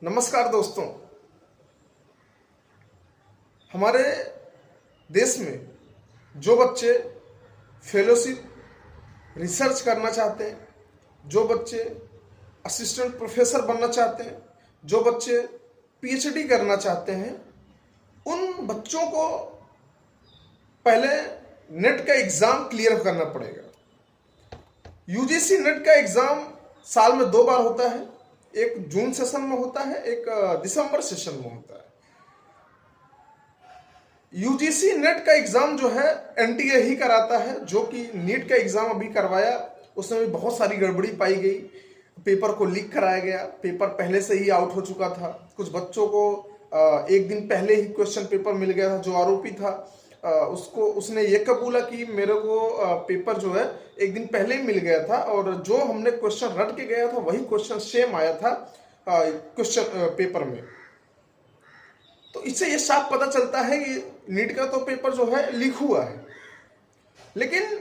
नमस्कार दोस्तों। हमारे देश में जो बच्चे फेलोशिप रिसर्च करना चाहते हैं, जो बच्चे असिस्टेंट प्रोफेसर बनना चाहते हैं, जो बच्चे पीएचडी करना चाहते हैं, उन बच्चों को पहले नेट का एग्जाम क्लियर करना पड़ेगा। यूजीसी नेट का एग्जाम साल में 2 बार होता है। एक जून सेशन में होता है, एक दिसंबर सेशन में होता है। यूजीसी नेट का एग्जाम जो है एनटीए ही कराता है, जो कि नीट का एग्जाम अभी करवाया उसमें भी बहुत सारी गड़बड़ी पाई गई। पेपर को लीक कराया गया, पेपर पहले से ही आउट हो चुका था। कुछ बच्चों को एक दिन पहले ही क्वेश्चन पेपर मिल गया था। जो आरोपी था उसने ये कबूला कि मेरे को पेपर जो है एक दिन पहले ही मिल गया था और जो हमने क्वेश्चन रट के गया था वही क्वेश्चन सेम आया था क्वेश्चन पेपर में। तो इससे ये साफ पता चलता है कि नीट का तो पेपर जो है लीक हुआ है। लेकिन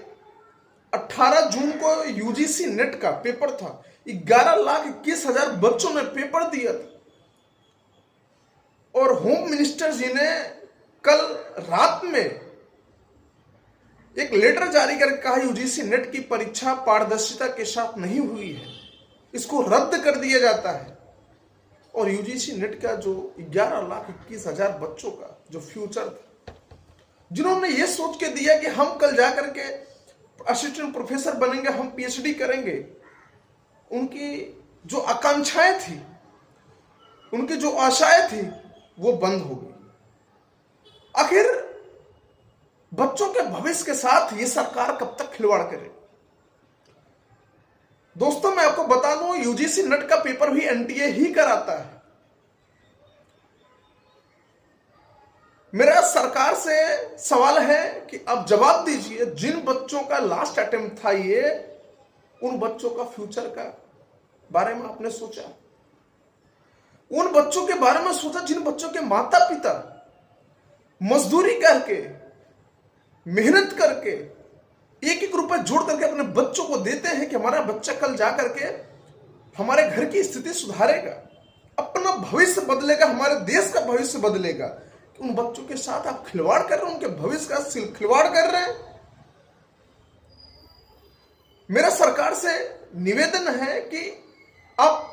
18 जून को यूजीसी नेट का पेपर था। 11,21,000 बच्चों ने पेपर दिया था और होम मिनिस्टर जी ने कल रात में एक लेटर जारी करके कहा यूजीसी नेट की परीक्षा पारदर्शिता के साथ नहीं हुई है, इसको रद्द कर दिया जाता है। और यूजीसी नेट का जो 11,21,000 बच्चों का जो फ्यूचर था, जिन्होंने ये सोच के दिया कि हम कल जाकर के असिस्टेंट प्रोफेसर बनेंगे, हम पीएचडी करेंगे, उनकी जो आकांक्षाएं थी, उनकी जो आशाएं थी, वो बंद हो गई। आखिर बच्चों के भविष्य के साथ ये सरकार कब तक खिलवाड़ करे? दोस्तों, मैं आपको बता दूं, यूजीसी नेट का पेपर भी एनटीए ही कराता है। मेरा सरकार से सवाल है कि आप जवाब दीजिए, जिन बच्चों का लास्ट अटेम्प्ट था ये, उन बच्चों का फ्यूचर का बारे में आपने सोचा? उन बच्चों के बारे में सोचा जिन बच्चों के माता पिता मजदूरी करके, मेहनत करके, एक एक रुपए जोड़ करके अपने बच्चों को देते हैं कि हमारा बच्चा कल जा करके हमारे घर की स्थिति सुधारेगा, अपना भविष्य बदलेगा, हमारे देश का भविष्य बदलेगा। उन बच्चों के साथ आप खिलवाड़ कर रहे हैं, उनके भविष्य का खिलवाड़ कर रहे हैं। मेरा सरकार से निवेदन है कि आप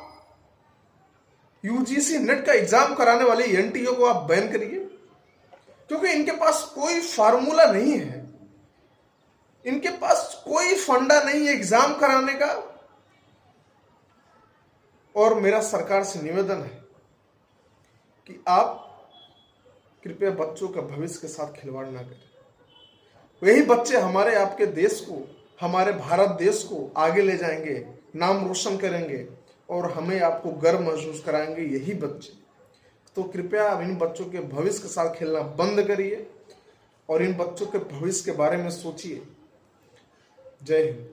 यूजीसी नेट का एग्जाम कराने वाले एनटीए को आप बैन करिए, क्योंकि इनके पास कोई फार्मूला नहीं है, इनके पास कोई फंडा नहीं है एग्जाम कराने का। और मेरा सरकार से निवेदन है कि आप कृपया बच्चों का भविष्य के साथ खिलवाड़ ना करें। वही बच्चे हमारे आपके देश को, हमारे भारत देश को आगे ले जाएंगे, नाम रोशन करेंगे और हमें आपको गर्व महसूस कराएंगे, यही बच्चे। तो कृपया आप इन बच्चों के भविष्य के साथ खेलना बंद करिए और इन बच्चों के भविष्य के बारे में सोचिए। जय हिंद।